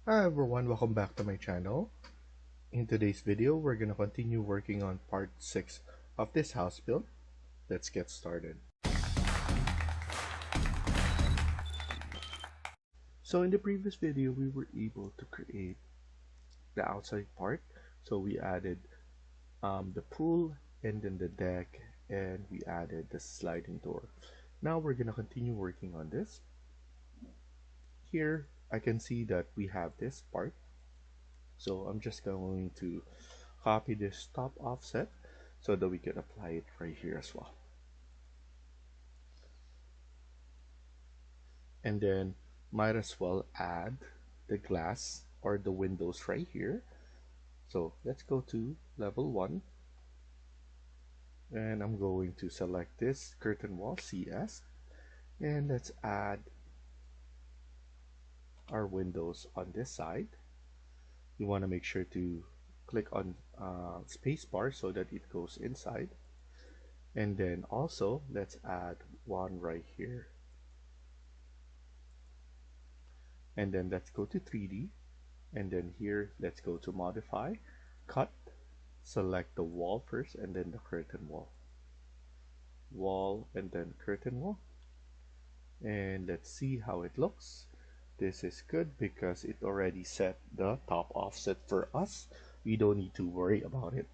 Hi everyone, welcome back to my channel. In today's video, we're going to continue working on part 6 of this house build. Let's get started. So in the previous video, we were able to create the outside part. So we added the pool and then the deck, and we added the sliding door. Now we're going to continue working on this. Here, I can see that we have this part. So I'm just going to copy this top offset so that we can apply it right here as well. And then might as well add the glass or the windows right here. So let's go to level 1, and I'm going to select this curtain wall CS, and let's add our windows on this side. You want to make sure to click on spacebar so that it goes inside. And then also let's add one right here, and then let's go to 3D, and then here let's go to modify, cut, select the wall first and then the curtain wall and then curtain wall, and let's see how it looks. This is good because it already set the top offset for us. We don't need to worry about it.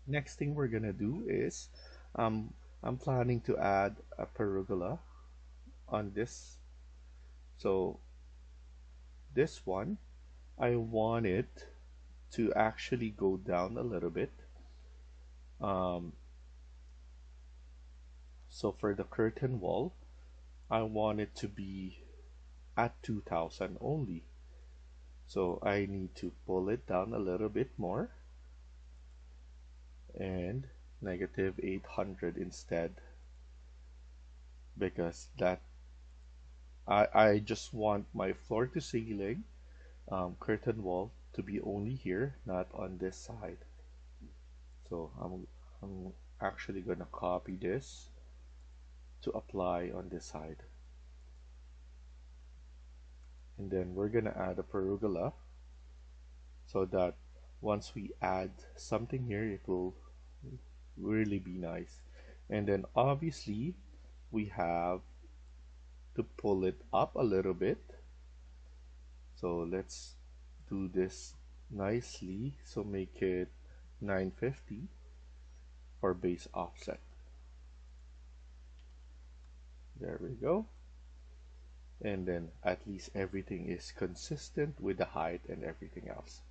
Next thing we're gonna do is I'm planning to add a pergola on this. So this one, I want it to actually go down a little bit. So for the curtain wall, I want it to be at 2000 only. So I need to pull it down a little bit more and negative 800 instead, because that I just want my floor to ceiling curtain wall to be only here, not on this side. So I'm actually gonna copy this to apply on this side, and then we're gonna add a pergola so that once we add something here, it will really be nice. And then obviously we have to pull it up a little bit. So let's do this nicely. So make it 950 for base offset. There we go. And then at least everything is consistent with the height and everything else.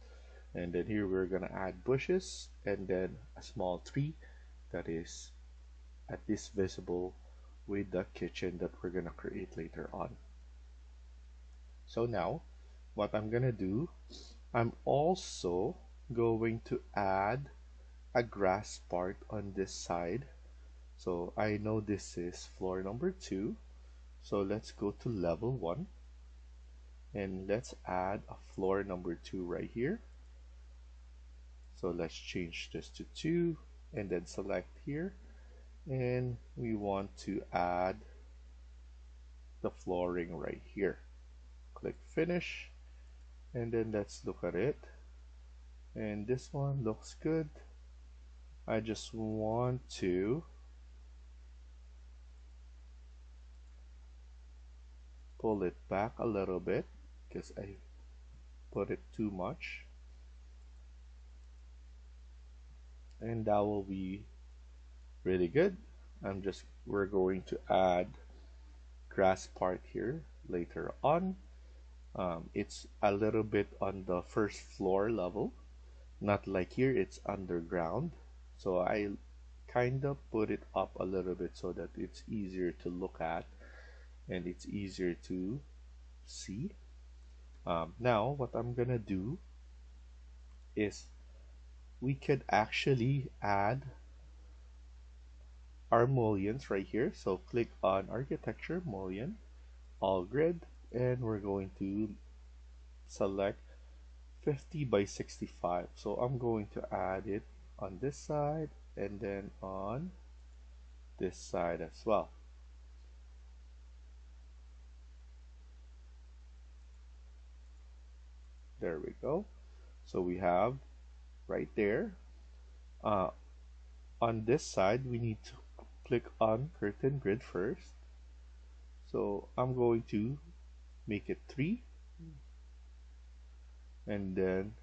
And then here we're gonna add bushes and then a small tree that is at least visible with the kitchen that we're gonna create later on. So now what I'm gonna do, I'm also going to add a grass part on this side. So I know this is floor number 2, so let's go to level 1 and let's add a floor number 2 right here. So let's change this to 2 and then select here, and we want to add the flooring right here. Click finish, and then let's look at it, and this one looks good. I just want to pull it back a little bit because I put it too much, and that will be really good. We're going to add grass part here later on. It's a little bit on the first floor level, not like here it's underground. So I kind of put it up a little bit so that it's easier to look at and it's easier to see. Now what I'm gonna do is we could actually add our mullions right here. So click on architecture, mullion, all grid, and we're going to select 50 by 65. So I'm going to add it on this side and then on this side as well. There we go. So we have right there. Uh, on this side, we need to click on curtain grid first. So I'm going to make it 3 and then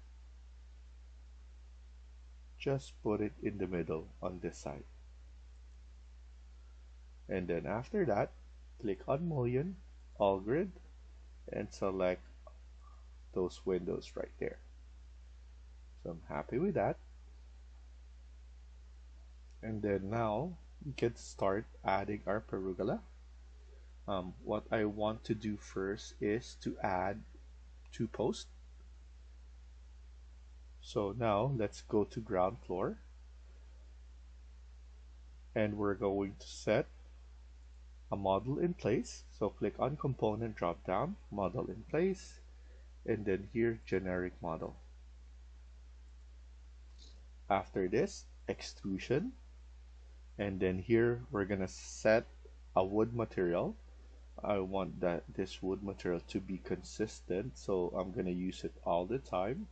just put it in the middle on this side. And then after that, click on mullion, all grid, and select those windows right there. So I'm happy with that. And then now we can start adding our pergola. What I want to do first is to add 2 posts. So now let's go to ground floor and we're going to set a model in place. So click on component drop down, model in place, and then here generic model. After this, extrusion, and then here we're gonna set a wood material. I want that this wood material to be consistent, so I'm gonna use it all the time.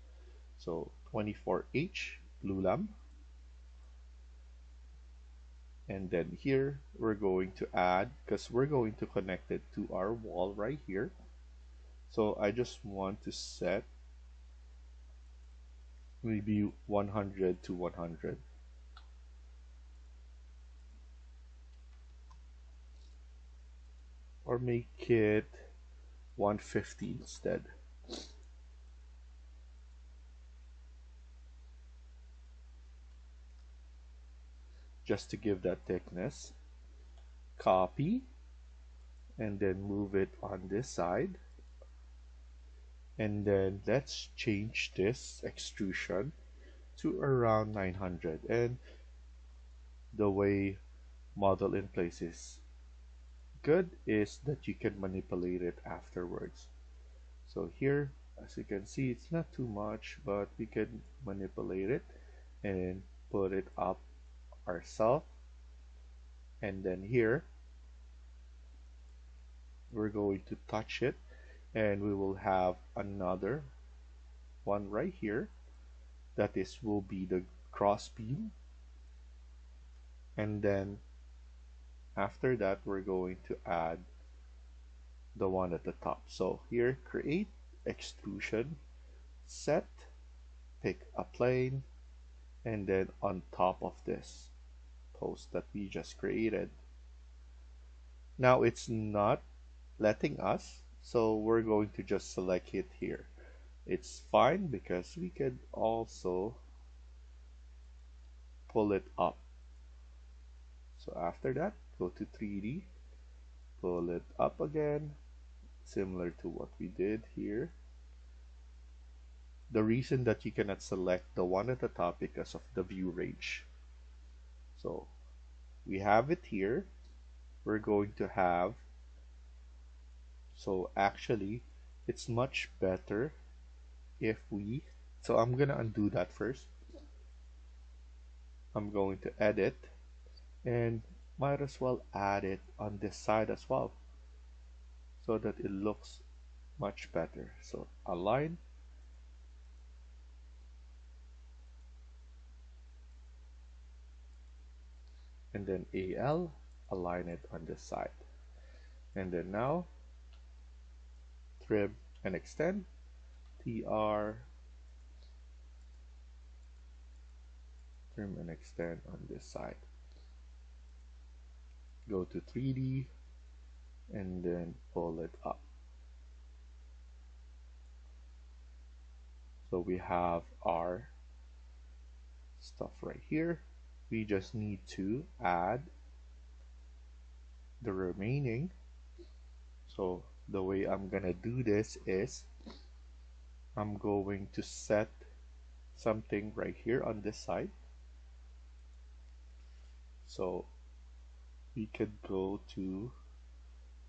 So 24H Lulam, and then here we're going to add, because we're going to connect it to our wall right here. So I just want to set maybe 100 to 100. Or make it 150 instead. Just to give that thickness. Copy and then move it on this side. And then let's change this extrusion to around 900. And the way model in place is good is that you can manipulate it afterwards. So here, as you can see, it's not too much, but we can manipulate it and put it up ourselves. And then here, we're going to touch it and we will have another one right here that is will be the cross beam, and then after that we're going to add the one at the top. So here, create extrusion, set, pick a plane, and then on top of this post that we just created. Now it's not letting us, so we're going to just select it here. It's fine because we could also pull it up. So after that, go to 3D, pull it up again, similar to what we did here. The reason that you cannot select the one at the top because of the view range. So we have it here. We're going to have, so actually it's much better if we, so I'm gonna undo that first. I'm going to edit and might as well add it on this side as well so that it looks much better. So align, and then AL, align it on this side. And then now trim and extend, TR, trim and extend on this side. Go to 3D and then pull it up. So we have our stuff right here. We just need to add the remaining. So the way I'm gonna do this is I'm going to set something right here on this side. So we could go to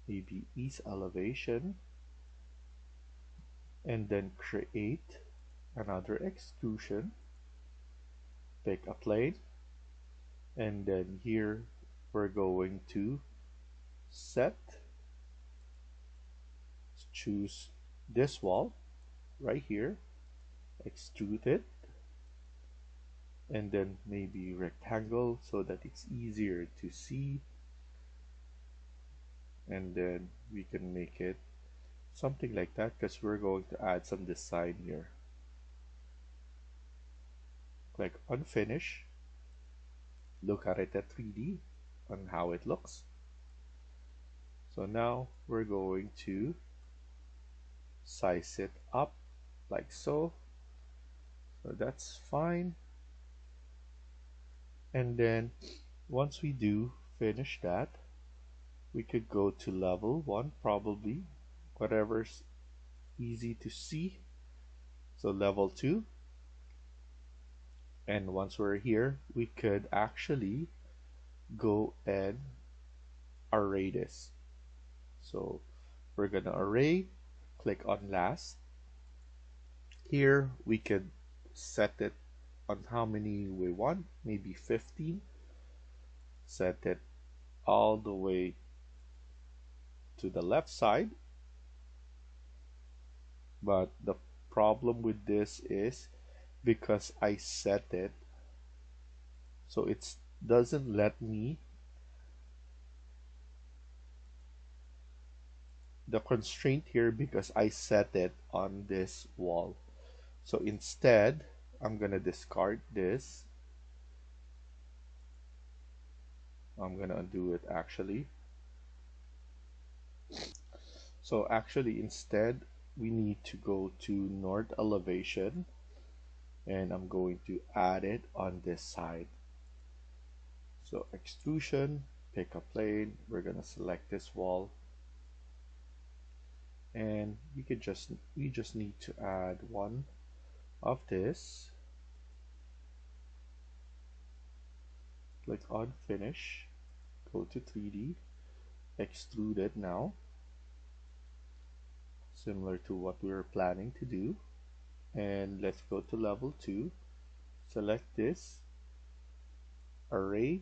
maybe east elevation and then create another extrusion, pick a plane, and then here we're going to set, choose this wall, right here, extrude it, and then maybe rectangle so that it's easier to see, and then we can make it something like that because we're going to add some design here. Click on finish, look at it at 3D on how it looks. So now we're going to size it up like so. So that's fine. And then once we do finish that, we could go to level 1 probably, whatever's easy to see. So level 2, and once we're here, we could actually go and array this. So we're gonna array, click on last. Here we could set it on how many we want, maybe 15. Set it all the way to the left side. But the problem with this is because I set it, so it doesn't let me, the constraint here, because I set it on this wall. So instead, I'm gonna discard this. I'm gonna undo it actually. So actually instead, we need to go to north elevation, and I'm going to add it on this side. So extrusion, pick a plane, we're gonna select this wall, and we just need to add one of this. Click on finish, go to 3D, extrude it now, similar to what we were planning to do. And let's go to level 2, select this, array,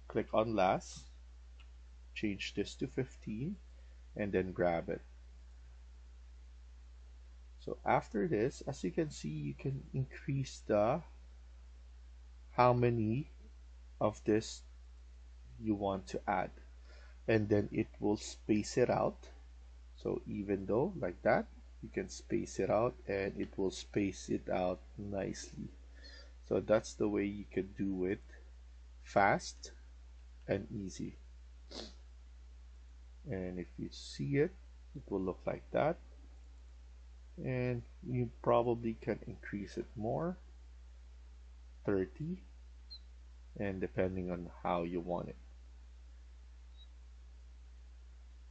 click on last, change this to 15, and then grab it. So after this, as you can see, you can increase the how many of this you want to add, and then it will space it out. So even though like that, you can space it out and it will space it out nicely. So that's the way you could do it fast and easy. And if you see it, it will look like that. And you probably can increase it more, 30, and depending on how you want it.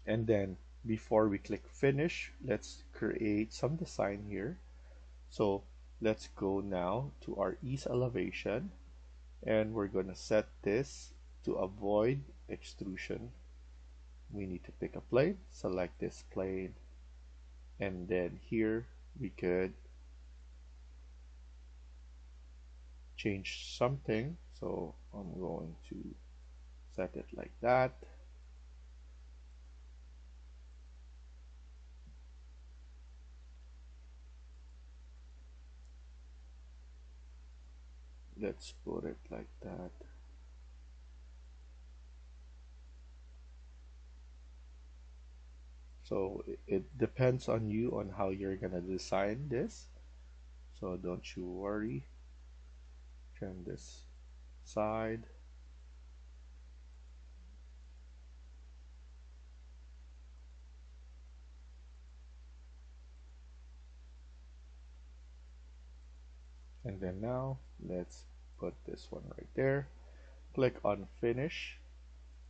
And then before we click finish, let's create some design here. So let's go now to our east elevation, and we're gonna set this to avoid extrusion. We need to pick a plane, select this plane, and then here we could change something. So I'm going to set it like that. Let's put it like that. So it depends on you on how you're gonna design this. So don't you worry. Trim this side. And then now let's put this one right there. Click on finish.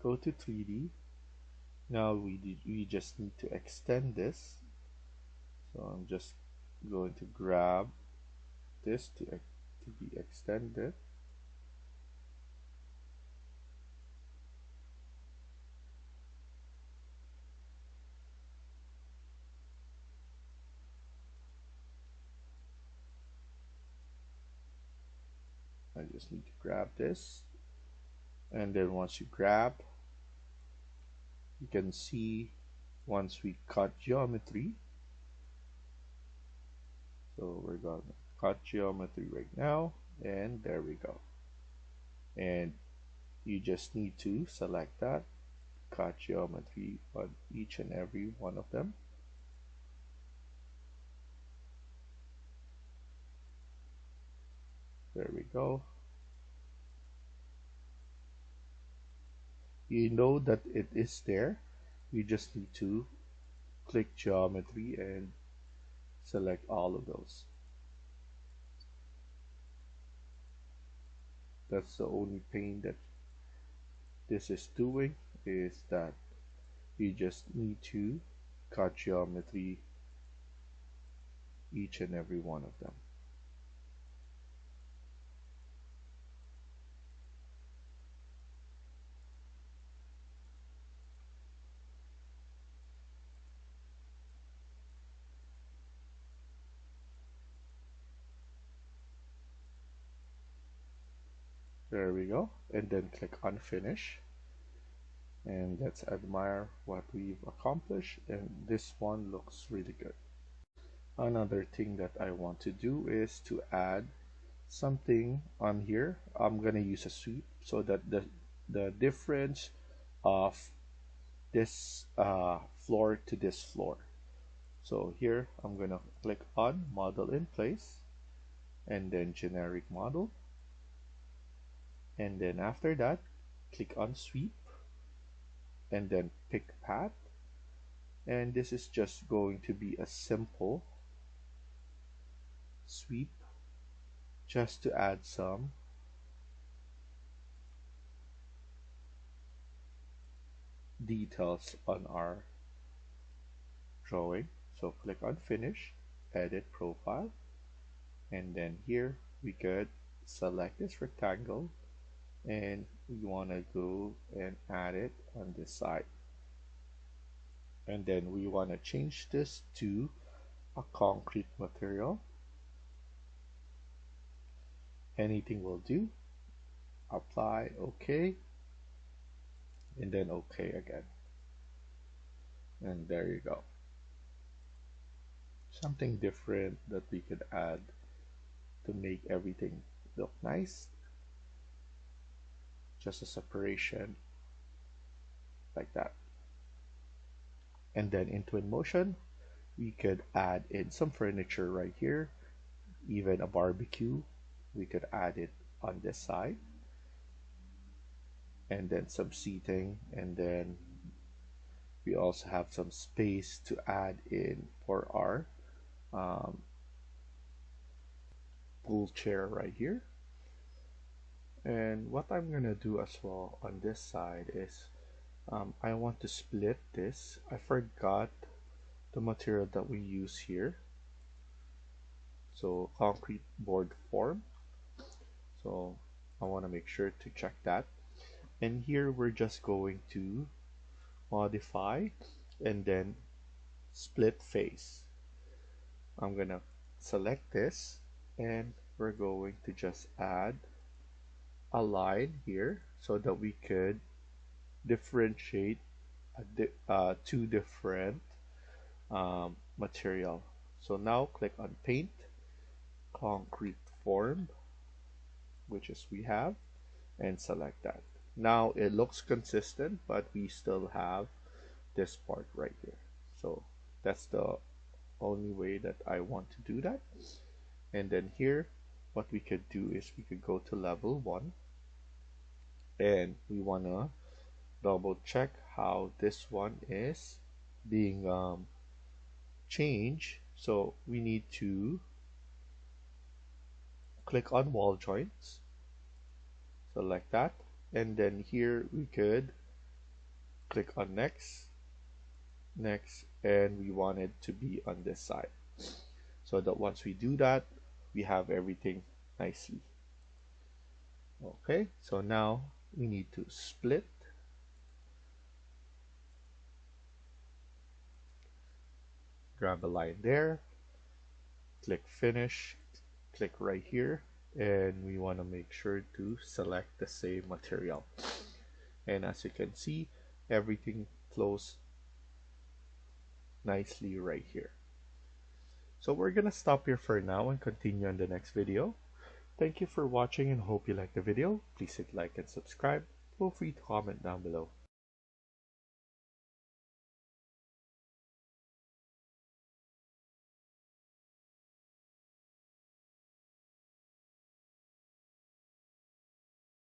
Go to 3D. Now we just need to extend this. So I'm just going to grab this to be extended. I just need to grab this, and then once you grab, you can see once we cut geometry, So we're going to cut geometry right now, and there we go. And you just need to select that, cut geometry on each and every one of them. There we go. You know that it is there. You just need to click geometry and select all of those. That's the only pain that this is doing, is that you just need to cut geometry each and every one of them. There we go. And then click on finish. And let's admire what we've accomplished. And this one looks really good. Another thing that I want to do is to add something on here. I'm gonna use a sweep so that the difference of this floor to this floor. So here I'm gonna click on model in place, and then generic model, and then after that click on sweep, and then pick path, and this is just going to be a simple sweep just to add some details on our drawing. So click on finish, edit profile, and then here we could select this rectangle, and we want to go and add it on this side, and then we want to change this to a concrete material. Anything will do. Apply, OK, and then OK again, and there you go. Something different that we could add to make everything look nice. Just a separation like that. And then in Twinmotion, we could add in some furniture right here, even a barbecue. We could add it on this side, and then some seating, and then we also have some space to add in for our pool chair right here. And what I'm gonna do as well on this side is I want to split this. I forgot the material that we use here, so concrete board form, so I want to make sure to check that. And here we're just going to modify and then split face. I'm gonna select this, and we're going to just add a line here so that we could differentiate two different material. So now click on paint, concrete form, which is we have, and select that. Now it looks consistent, but we still have this part right here. So that's the only way that I want to do that. And then here, what we could do is we could go to level 1, and we want to double check how this one is being changed. So we need to click on wall joints, select that, and then here we could click on next, and we want it to be on this side, so that once we do that, we have everything nicely. Okay, so now we need to split, grab a line there, click finish, click right here, and we want to make sure to select the same material. And as you can see, everything flows nicely right here. So we're gonna stop here for now and continue on the next video. Thank you for watching and hope you liked the video. Please hit like and subscribe. Feel free to comment down below.